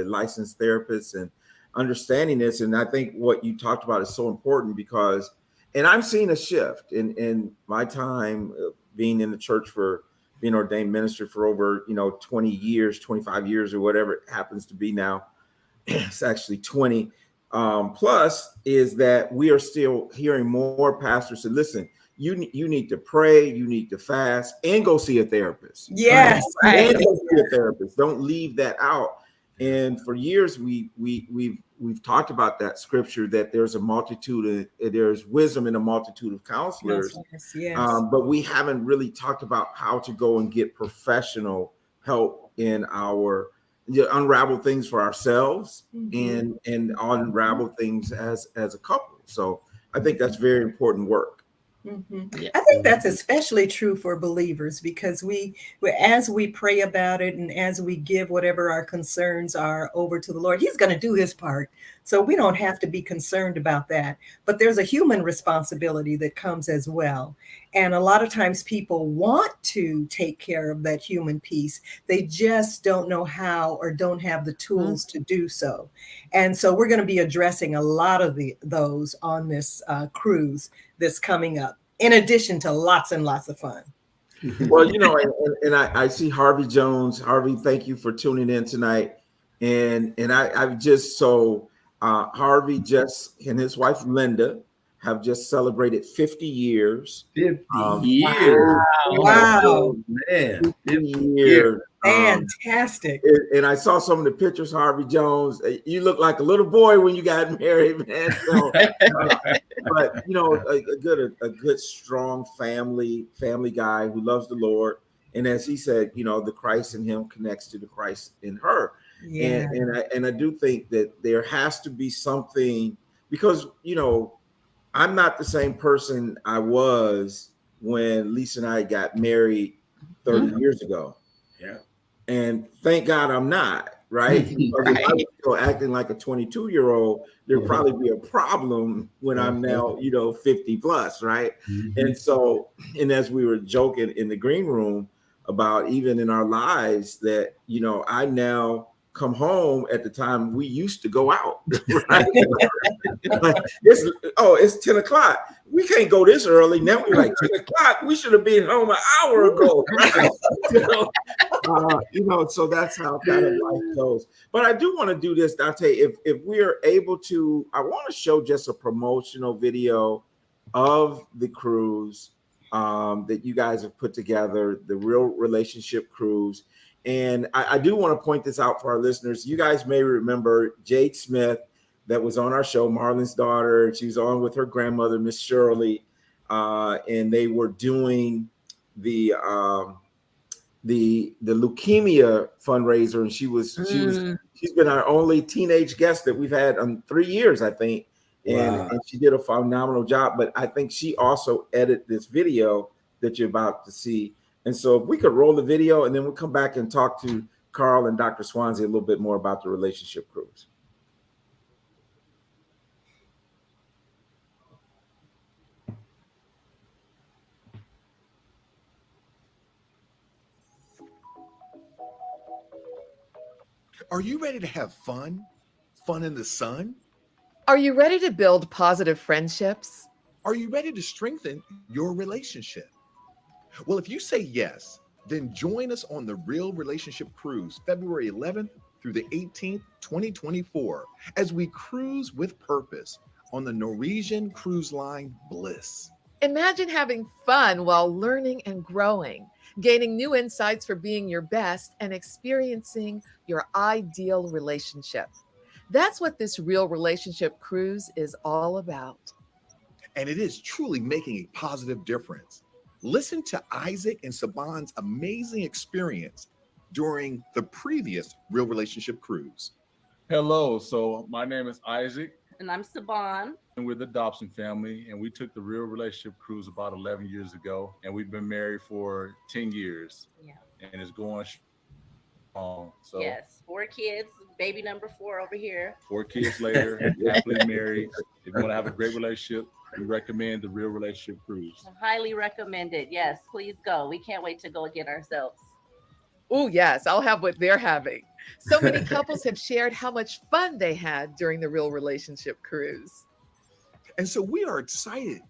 Speaker 1: licensed therapist, and understanding this, and I think what you talked about is so important because, and I'm seeing a shift in my time being in the church for being ordained minister for over 20 years, 25 years, or whatever it happens to be now. It's actually 20 plus, is that we are still hearing more pastors say, listen, you need to pray, you need to fast, and go see a therapist.
Speaker 4: Yes.
Speaker 2: Right.
Speaker 1: And go see a therapist. Don't leave that out. And for years we've talked about that scripture, that there's there's wisdom in a multitude of counselors.
Speaker 4: Yes.
Speaker 1: But we haven't really talked about how to go and get professional help in our unravel things for ourselves,
Speaker 4: Mhm.
Speaker 1: and unravel things as a couple. So I think that's very important work.
Speaker 4: Mhm.
Speaker 2: Yeah.
Speaker 4: I think that's especially true for believers because as we pray about it and as we give whatever our concerns are over to the Lord, He's going to do His part. So we don't have to be concerned about that. But there's a human responsibility that comes as well. And a lot of times people want to take care of that human piece. They just don't know how or don't have the tools to do so. And so we're going to be addressing a lot of those on this cruise that's coming up, in addition to lots and lots of fun.
Speaker 1: Well, and I see Harvey Jones. Harvey, thank you for tuning in tonight. And I've just so Harvey just and his wife Linda have just celebrated 50 years.
Speaker 3: 50
Speaker 1: Um,
Speaker 3: years.
Speaker 4: Wow.
Speaker 3: Man,
Speaker 1: 50
Speaker 3: 50 years.
Speaker 1: years.
Speaker 4: Fantastic.
Speaker 1: And I saw some of the pictures, Harvey Jones. You look like a little boy when you got married, man. So, but a good, strong family guy who loves the Lord. And as he said, the Christ in him connects to the Christ in her.
Speaker 4: Yeah.
Speaker 1: And I do think that there has to be something, because I'm not the same person I was when Lisa and I got married 30 years ago.
Speaker 3: Yeah.
Speaker 1: And thank God I'm not, right? Because if I was still acting like a 22-year-old, there'd probably be a problem when I'm now, 50 plus, right? And so, and as we were joking in the green room about even in our lives that, I now come home at the time we used to go out, right? Like, it's 10 o'clock. We can't go this early. Now we're like 10 o'clock. We should have been home an hour ago, right? So that's how kind of life goes. But I do want to do this, Dante. If we are able to, I want to show just a promotional video of the cruise that you guys have put together, the Real Relationship Cruise. And I do want to point this out for our listeners. You guys may remember Jade Smith, that was on our show, Marlon's daughter. She was on with her grandmother, Miss Shirley, and they were doing the leukemia fundraiser, and she's been our only teenage guest that we've had on 3 years, I think. And she did a phenomenal job. But I think she also edited this video that you're about to see. And so if we could roll the video, and then we'll come back and talk to Carl and Dr. Swanzi a little bit more about the relationship cruise.
Speaker 5: Are you ready to have fun? Fun in the sun?
Speaker 6: Are you ready to build positive friendships?
Speaker 5: Are you ready to strengthen your relationship? Well, if you say yes, then join us on the Real Relationship Cruise, February 11th through the 18th, 2024, as we cruise with purpose on the Norwegian cruise line Bliss.
Speaker 6: Imagine having fun while learning and growing, gaining new insights for being your best, and experiencing your ideal relationship. That's what this Real Relationship Cruise is all about.
Speaker 5: And it is truly making a positive difference. Listen to Isaac and Saban's amazing experience during the previous Real Relationship Cruise.
Speaker 7: Hello, so my name is Isaac, And I'm Saban.
Speaker 8: And we're the Dobson family, and we took the Real Relationship Cruise about 11 years ago, and we've been married for 10 years,
Speaker 7: Yeah.
Speaker 8: and it's going strong. So,
Speaker 7: Yes. 4 kids, baby number 4 over here.
Speaker 8: 4 kids later, happily married. If you want to have a great relationship, we recommend the Real Relationship Cruise.
Speaker 7: Highly recommended. Yes, please go. We can't wait to go again ourselves.
Speaker 6: Oh, yes, I'll have what they're having. So many couples have shared how much fun they had during the Real Relationship Cruise.
Speaker 5: And so we are excited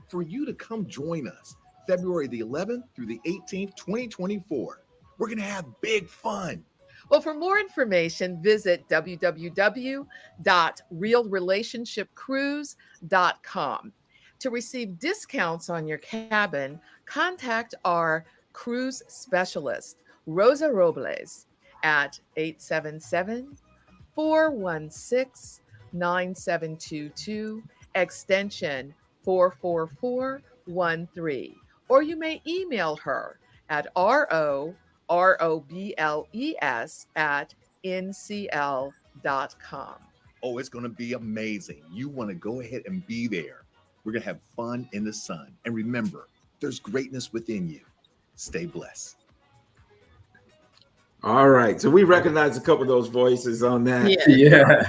Speaker 5: for you to come join us February the 11th through the 18th, 2024. We're going to have big fun.
Speaker 6: Well, for more information, visit www.realrelationshipcruise.com. To receive discounts on your cabin, contact our cruise specialist, Rosa Robles, at 877-416-9722, extension 44413. Or you may email her at robles at ncl.com.
Speaker 5: Oh, it's going to be amazing. You want to go ahead and be there. We're going to have fun in the sun. And remember, there's greatness within you. Stay blessed.
Speaker 1: All right. So we recognize a couple of those voices on that.
Speaker 3: Yeah.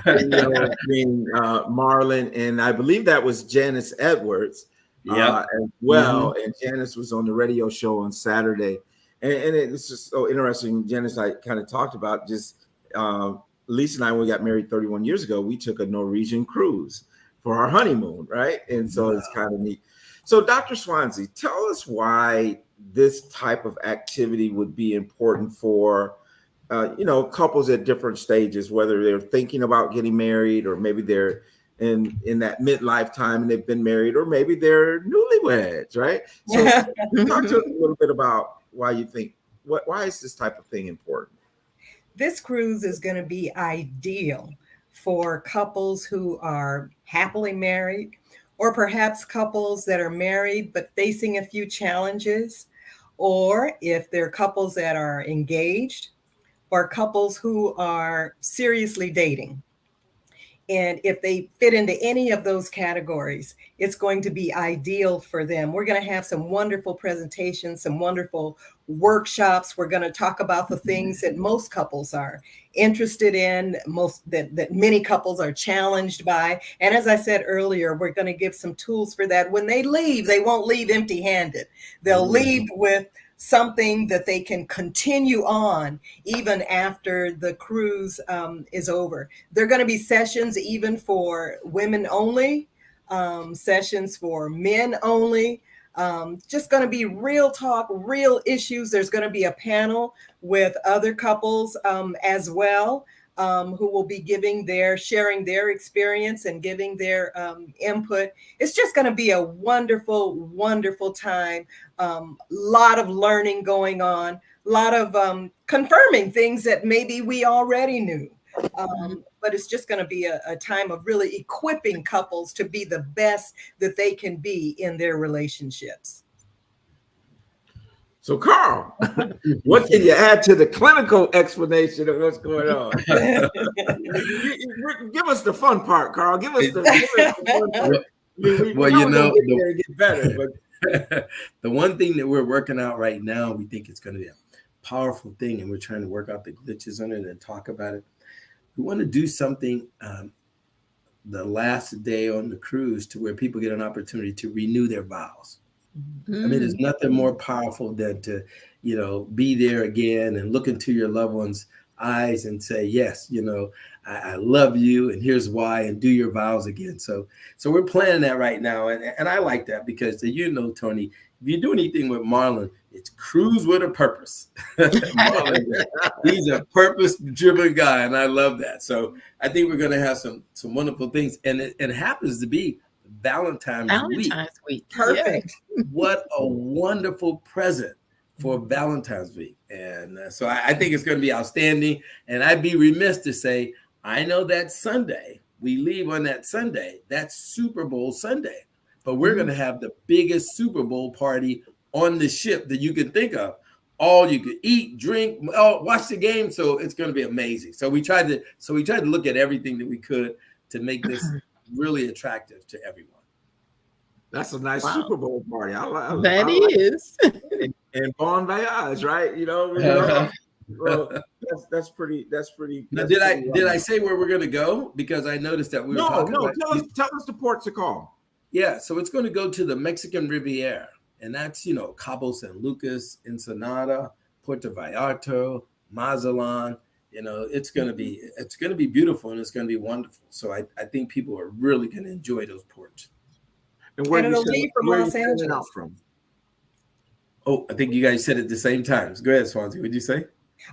Speaker 1: Being Marlon, and I believe that was Janice Edwards as well. And Janice was on the radio show on Saturday. And it's just so interesting. Janice, I kind of talked about just Lisa and I, when we got married 31 years ago, we took a Norwegian cruise for our honeymoon, right? And so it's kind of neat. So Dr. Swanzi, tell us why this type of activity would be important for couples at different stages, whether they're thinking about getting married, or maybe they're in that midlife time and they've been married, or maybe they're newlyweds, right? So talk to us a little bit about why you think, why is this type of thing important?
Speaker 4: This cruise is going to be ideal for couples who are happily married, or perhaps couples that are married but facing a few challenges, or if they're couples that are engaged, or couples who are seriously dating. And if they fit into any of those categories, it's going to be ideal for them. We're going to have some wonderful presentations, some wonderful workshops. We're going to talk about the things that most couples are interested in, that many couples are challenged by. And as I said earlier, we're going to give some tools for that. When they leave, they won't leave empty-handed. They'll leave with something that they can continue on even after the cruise is over. There are going to be sessions even for women only, sessions for men only, just going to be real talk, real issues. There's going to be a panel with other couples as well, who will be sharing their experience and giving their input. It's just going to be a wonderful, wonderful time. Lot of learning going on, a lot of confirming things that maybe we already knew. But it's just going to be a time of really equipping couples to be the best that they can be in their relationships.
Speaker 1: So, Carl, what can you add to the clinical explanation of what's going on? Give us the fun part, Carl. Give us the fun part. Get better, but
Speaker 3: the one thing that we're working out right now, we think it's going to be a powerful thing, and we're trying to work out the glitches on it and talk about it. We want to do something the last day on the cruise to where people get an opportunity to renew their vows. I mean, there's nothing more powerful than to, be there again and look into your loved one's eyes and say, yes, I love you, and here's why, and do your vows again. So we're planning that right now. And I like that because, Tony, if you do anything with Marlon, it's cruise with a purpose. Marlon, he's a purpose-driven guy, and I love that. So I think we're going to have some wonderful things. And it happens to be Valentine's week.
Speaker 4: Perfect.
Speaker 3: What a wonderful present for Valentine's week. And so I think it's going to be outstanding. And I'd be remiss to say, I know that Sunday, we leave on that Sunday, that's Super Bowl Sunday. But we're going to have the biggest Super Bowl party on the ship that you can think of. All you could eat, drink, watch the game. So it's going to be amazing. So we tried to look at everything that we could to make this really attractive to everyone.
Speaker 1: That's a nice
Speaker 2: Wow.
Speaker 1: Super Bowl party.
Speaker 2: That is.
Speaker 1: And bon voyage, right? Well, that's pretty.
Speaker 3: Now,
Speaker 1: That's
Speaker 3: did I say where we're going to go? Because I noticed that we were talking about.
Speaker 1: Tell us the port to call.
Speaker 3: Yeah, so it's going to go to the Mexican Riviera, and that's Cabo San Lucas, Ensenada, Puerto Vallarta, Mazatlan. It's going to be beautiful, and it's going to be wonderful. So I think people are really going to enjoy those ports.
Speaker 1: And where
Speaker 4: it'll leave from Los Angeles.
Speaker 1: From?
Speaker 3: Oh, I think you guys said it at the same time. Go ahead, Swanzi. What'd you say?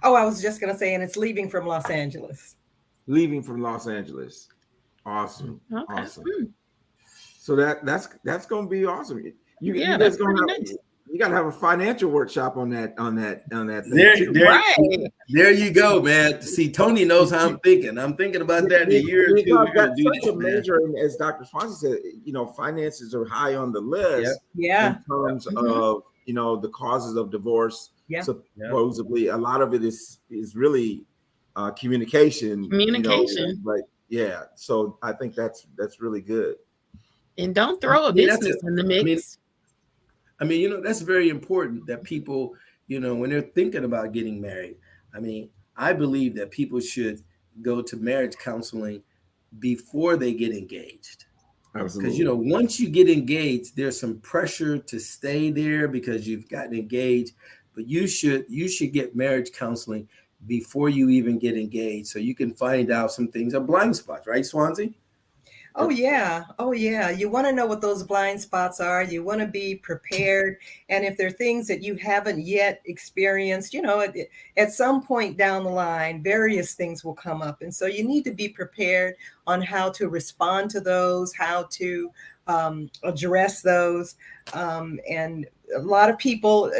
Speaker 4: Oh, I was just going to say, and it's leaving from Los Angeles.
Speaker 1: Leaving from Los Angeles. Awesome.
Speaker 2: Okay.
Speaker 1: Awesome. So that's going to be awesome. You
Speaker 2: That's pretty nice.
Speaker 1: You got to have a financial workshop on that
Speaker 3: thing. There you go, man. See, Tony knows how I'm thinking. I'm thinking about that in a year or two. We're going to do
Speaker 1: such a major, as Dr. Swanzi said, finances are high on the list.
Speaker 4: Yeah.
Speaker 1: In terms of the causes of divorce.
Speaker 4: Yeah.
Speaker 1: Supposedly, a lot of it is really communication. But yeah, so I think that's really good.
Speaker 2: And don't throw a business in the mix.
Speaker 3: I mean, that's very important that people, when they're thinking about getting married. I mean, I believe that people should go to marriage counseling before they get engaged.
Speaker 1: Absolutely.
Speaker 3: Because, once you get engaged, there's some pressure to stay there because you've gotten engaged. But you should get marriage counseling before you even get engaged, so you can find out some things are blind spots, right, Swanzi?
Speaker 4: Oh yeah. You want to know what those blind spots are. You want to be prepared. And if there are things that you haven't yet experienced, at some point down the line, various things will come up. And so you need to be prepared on how to respond to those, how to address those. And a lot of people,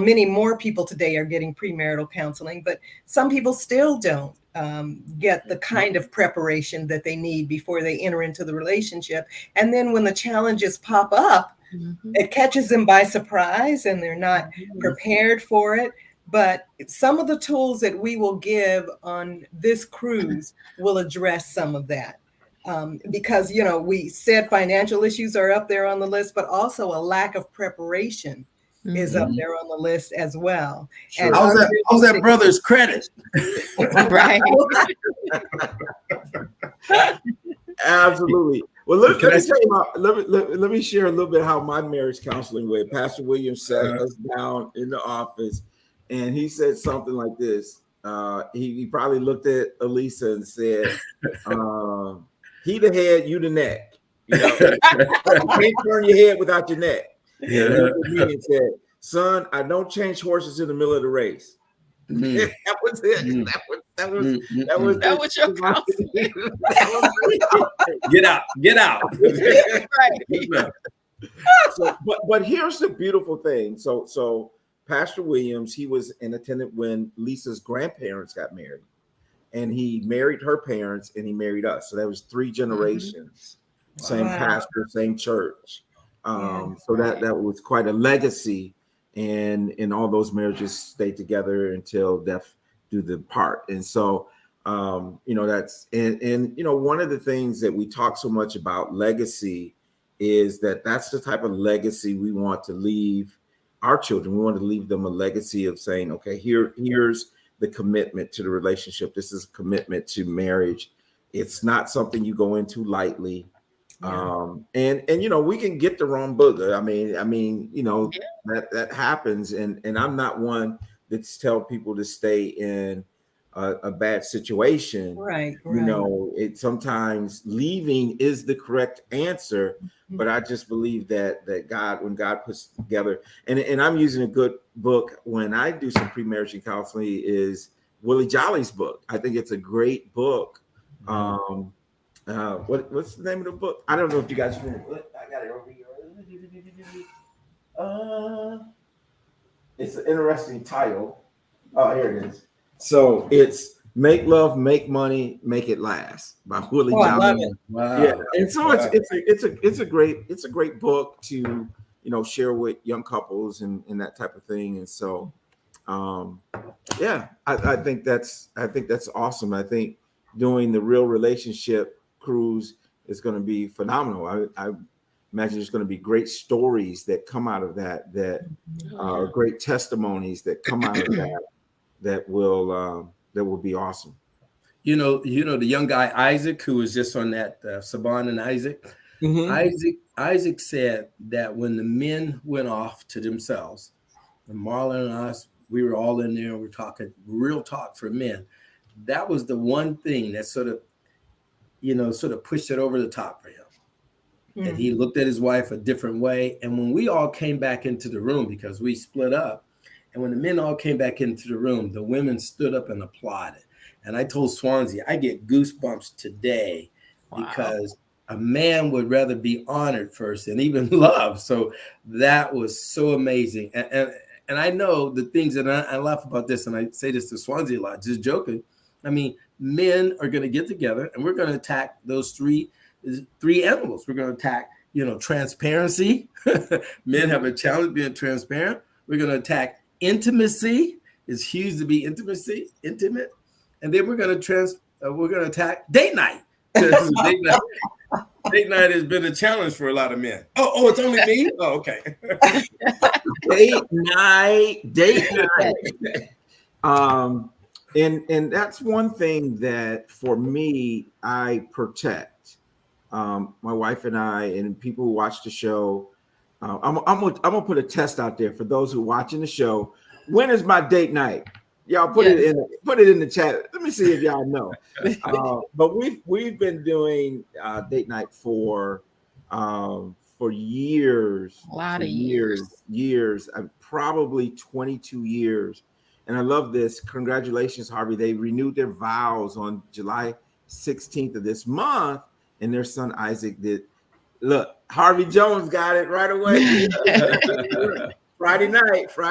Speaker 4: many more people today are getting premarital counseling, but some people still don't get the kind of preparation that they need before they enter into the relationship. And then when the challenges pop up, it catches them by surprise and they're not prepared for it. But some of the tools that we will give on this cruise will address some of that. Because, we said financial issues are up there on the list, but also a lack of preparation is up there on the list as well.
Speaker 1: Sure.
Speaker 4: And
Speaker 3: how's that brother's credit?
Speaker 2: Right.
Speaker 1: Absolutely. Well, let me share a little bit how my marriage counseling went. Pastor Williams sat us down in the office, and he said something like this. He probably looked at Elisa and said, "He the head, you the neck. You can't turn your head without your neck."
Speaker 3: Yeah.
Speaker 1: And said, "Son, I don't change horses in the middle of the race." That was it. That was your counseling.
Speaker 3: Get out.
Speaker 2: Right.
Speaker 1: But here's the beautiful thing. So Pastor Williams, he was in attendance when Lisa's grandparents got married, and he married her parents, and he married us. So that was 3 generations, same pastor, same church. So that was quite a legacy, and all those marriages stayed together until death do the part. And so that's one of the things that we talk so much about legacy is that's the type of legacy we want to leave our children. We want to leave them a legacy of saying, okay, here's the commitment to the relationship. This is a commitment to marriage. It's not something you go into lightly. And we can get the wrong booger. I mean, that happens. And I'm not one that's tell people to stay in a bad situation.
Speaker 4: Right.
Speaker 1: It sometimes leaving is the correct answer, but I just believe that when God puts together, and I'm using a good book when I do some pre-marriage counseling is Willie Jolly's book. I think it's a great book. What's the name of the book? I don't know if you guys remember. I got it over here. It's an interesting title. Oh, here it is. So it's Make Love, Make Money, Make It Last by Willie Jolly.
Speaker 4: I love it.
Speaker 3: Wow.
Speaker 1: Yeah, and so it's a great book to share with young couples and that type of thing. And so I think that's awesome. I think doing the Real Relationship Cruise is going to be phenomenal. I imagine there's going to be great stories that come out of that, great testimonies that come out of that will be awesome.
Speaker 3: You know, the young guy Isaac, who was just on that Saban and Isaac. Isaac said that when the men went off to themselves, and Marlon and us, we were all in there. We're talking real talk for men. That was the one thing that sort of pushed it over the top for him. And he looked at his wife a different way. And when we all came back into the room, because we split up, and when the men all came back into the room, the women stood up and applauded. And I told Swanzi, I get goosebumps today because a man would rather be honored first and even loved. So that was so amazing. And I know the things that I laugh about this, and I say this to Swanzi a lot, just joking. I mean, men are going to get together and we're going to attack those three animals. We're going to attack, transparency. Men have a challenge being transparent. We're going to attack intimacy. It's huge to be intimate. And then we're going to attack date night. Date night has been a challenge for a lot of men. Oh, it's only me? Oh, okay.
Speaker 1: Date night. And that's one thing that for me, I protect. My wife and I, and people who watch the show, I'm gonna put a test out there for those who are watching the show. When is my date night? Y'all put it in the chat. Let me see if y'all know. But we've been doing date night for years.
Speaker 2: A lot of years.
Speaker 1: Probably 22 years. And I love this. Congratulations, Harvey. They renewed their vows on July 16th of this month. And their son Isaac did. Look, Harvey Jones got it right away. Friday night. So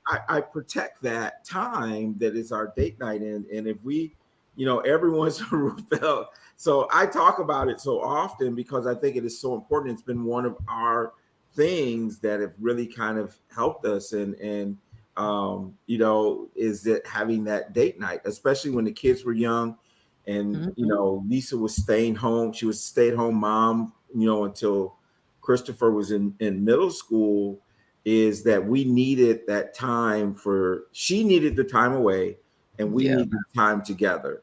Speaker 1: I protect that time that is our date night. And if we, everyone's rebel. So I talk about it so often because I think it is so important. It's been one of our things that have really kind of helped us. And is that having that date night, especially when the kids were young. And, Lisa was staying home. She was a stay-at-home mom, until Christopher was in middle school, is that we needed that time she needed the time away and we needed time together.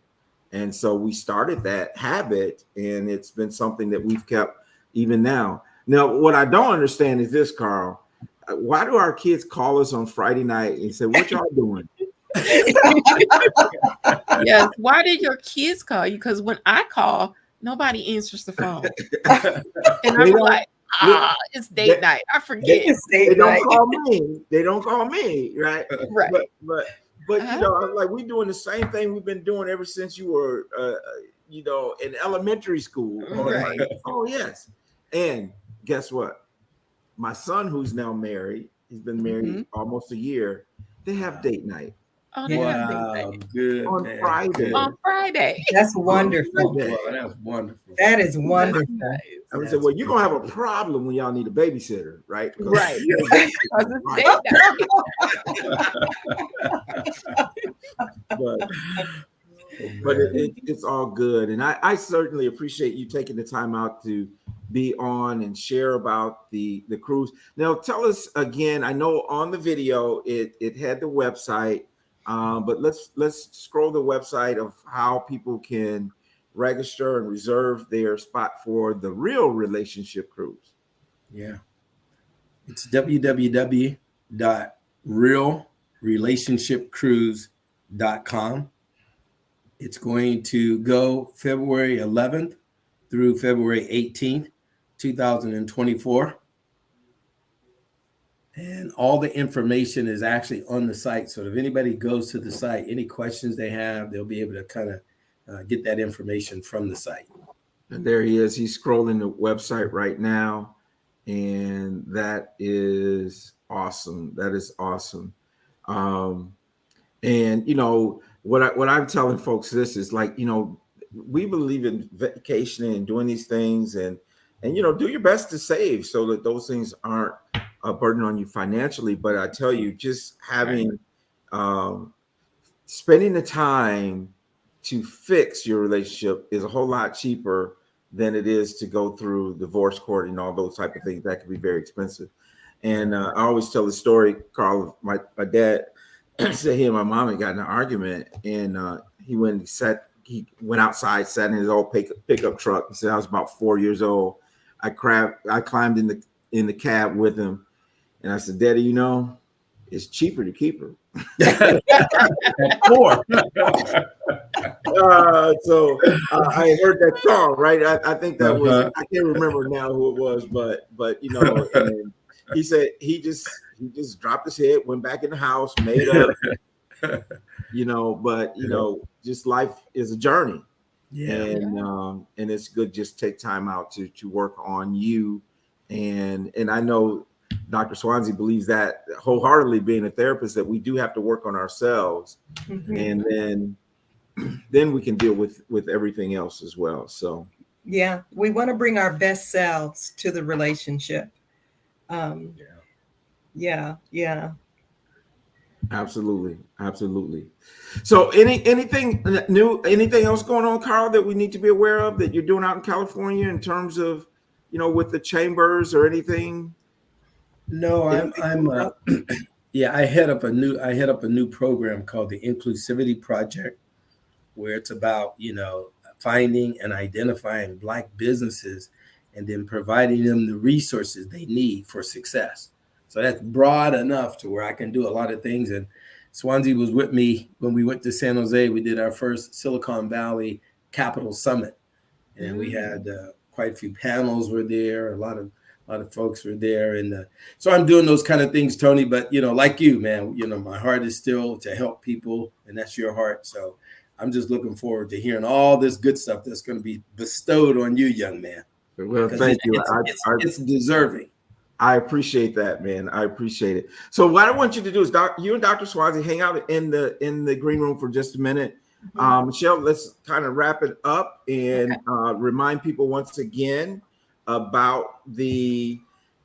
Speaker 1: And so we started that habit and it's been something that we've kept even now. Now, what I don't understand is this, Carl. Why do our kids call us on Friday night and say, what y'all doing?
Speaker 2: Yes. Why did your kids call you? Because when I call, nobody answers the phone. And I'm like, it's date night. I forget.
Speaker 1: They don't call me. They don't call me, right?
Speaker 2: Right.
Speaker 1: But I'm like, we're doing the same thing we've been doing ever since you were in elementary school.
Speaker 2: Right.
Speaker 1: Like, oh yes. And guess what? My son, who's now married, he's been married almost a year. They have date night.
Speaker 2: Oh,
Speaker 3: Wow, good.
Speaker 1: On
Speaker 3: man.
Speaker 1: Friday.
Speaker 2: on Friday.
Speaker 4: That's wonderful.
Speaker 3: Wow, that's wonderful.
Speaker 4: That is wonderful.
Speaker 1: I would say, well, you're gonna have a problem when y'all need a babysitter, right?
Speaker 2: Right.
Speaker 1: But it's all good, and I certainly appreciate you taking the time out to be on and share about the cruise. Now, tell us again. I know on the video it had the website, but let's scroll the website of how people can register and reserve their spot for the Real Relationship Cruise.
Speaker 3: Yeah, it's www.realrelationshipcruise.com. It's going to go February 11th through February 18th, 2024. And all the information is actually on the site. So if anybody goes to the site, any questions they have, they'll be able to kind of get that information from the site.
Speaker 1: And there he is. He's scrolling the website right now. And that is awesome. That is awesome. And, what I'm telling folks, this is like, we believe in vacationing and doing these things and do your best to save so that those things aren't a burden on you financially. But I tell you, just having, spending the time to fix your relationship is a whole lot cheaper than it is to go through divorce court and all those type of things. That can be very expensive. And I always tell the story, Carl, my dad said he and my mom had gotten an argument, and he went outside, sat in his old pickup truck. He said, I was about 4 years old. I climbed in the cab with him, and I said, Daddy, you know, it's cheaper to keep her.
Speaker 3: More.
Speaker 1: So I heard that song, right? I think that was, I can't remember now who it was, but you know, and he said he just dropped his head, went back in the house, made up, you know, but you know, just life is a journey. And it's good just take time out to work on you. And I know Dr. Swanzi believes that wholeheartedly, being a therapist, that we do have to work on ourselves, and then we can deal with everything else as well. So
Speaker 4: yeah, we want to bring our best selves to the relationship. Yeah.
Speaker 1: Absolutely. So anything new, anything else going on, Carl, that we need to be aware of that you're doing out in California in terms of, you know, with the chambers or anything?
Speaker 3: No, I'm I head up a new program called the Inclusivity Project, where it's about, you know, finding and identifying Black businesses and then providing them the resources they need for success. So that's broad enough to where I can do a lot of things. And Swanzi was with me when we went to San Jose. We did our first Silicon Valley Capital Summit, and we had quite a few panels were there. A lot of folks were there, and so I'm doing those kind of things, Tony. But you know, like you, man, you know, my heart is still to help people, and that's your heart. So I'm just looking forward to hearing all this good stuff that's going to be bestowed on you, young man.
Speaker 1: Well, thank you.
Speaker 3: It's deserving.
Speaker 1: I appreciate that, man. I appreciate it. So what I want you to do is, you and Dr. Swanzi hang out in the green room for just a minute. Michelle, let's kind of wrap it up and remind people once again about the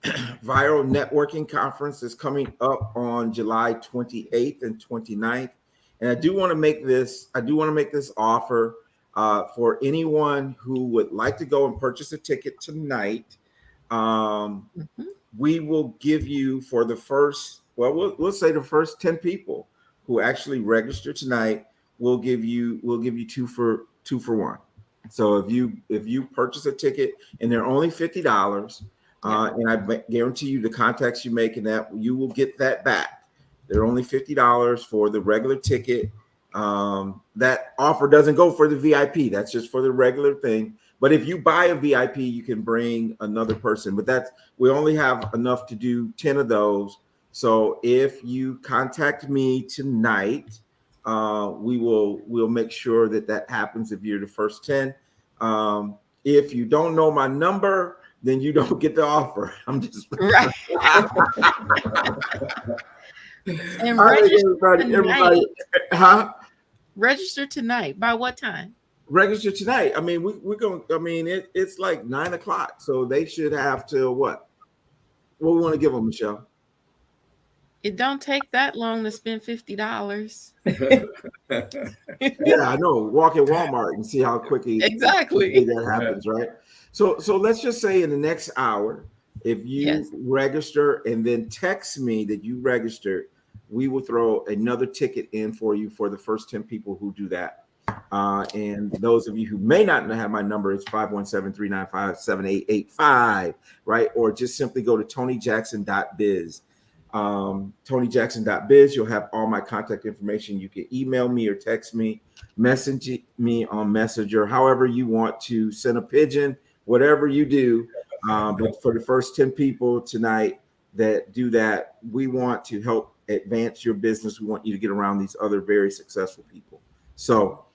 Speaker 1: Viral Networking Conference that's coming up on July 28th and 29th. And I do want to make this offer for anyone who would like to go and purchase a ticket tonight. We will give you for the first, we'll say the first 10 people who actually register tonight, we'll give you two for one. So if you purchase a ticket and they're only $50, and I guarantee you the contacts you make and that you will get that back. They're only $50 for the regular ticket. That offer doesn't go for the VIP. That's just for the regular thing. But if you buy a VIP, you can bring another person. But we only have enough to do 10 of those. So if you contact me tonight, we'll make sure that happens if you're the first 10. If you don't know my number, then you don't get the offer. I'm just
Speaker 2: right. And
Speaker 1: everybody, huh?
Speaker 2: Register tonight. By what time?
Speaker 1: Register tonight. I mean, we're going. I mean, it's like 9 o'clock, so they should have to what? What we want to give them, Michelle?
Speaker 2: It don't take that long to spend $50.
Speaker 1: Yeah, I know. Walk at Walmart and see how quickly that happens, right? So let's just say in the next hour, if you register and then text me that you registered, we will throw another ticket in for you for the first 10 people who do that. And those of you who may not have my number, it's 517-395-7885, right? Or just simply go to tonyjackson.biz. tonyjackson.biz. You'll have all my contact information. You can email me or text me, message me on Messenger, however you want to send a pigeon, whatever you do. But for the first 10 people tonight that do that, we want to help advance your business. We want you to get around these other very successful people. So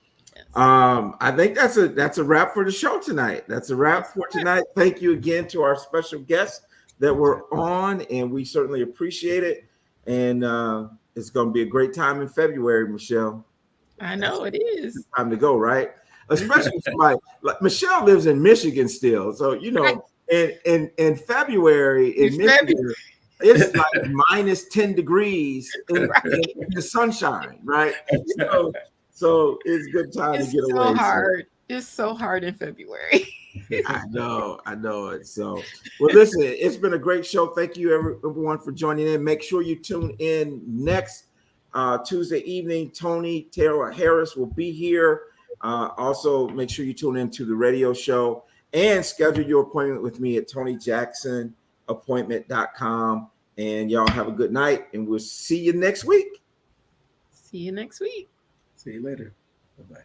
Speaker 1: I think that's a wrap for the show tonight. That's a wrap for tonight. Thank you again to our special guests that were on, and we certainly appreciate it. And it's going to be a great time in February, Michelle.
Speaker 2: I know it is.
Speaker 1: It's time to go, right? Especially somebody like Michelle lives in Michigan still, so you know, in February in Michigan, it's like minus 10 degrees in the sunshine, right? So So it's a good time
Speaker 2: It's
Speaker 1: to get
Speaker 2: so
Speaker 1: away.
Speaker 2: hard. It's so hard in February.
Speaker 1: I know it. So, well, listen, it's been a great show. Thank you, everyone, for joining in. Make sure you tune in next Tuesday evening. Tony Taylor Harris will be here. Also, make sure you tune into the radio show and schedule your appointment with me at TonyJacksonAppointment.com. And y'all have a good night, and we'll see you next week.
Speaker 2: See you next week.
Speaker 3: See you later. Bye-bye.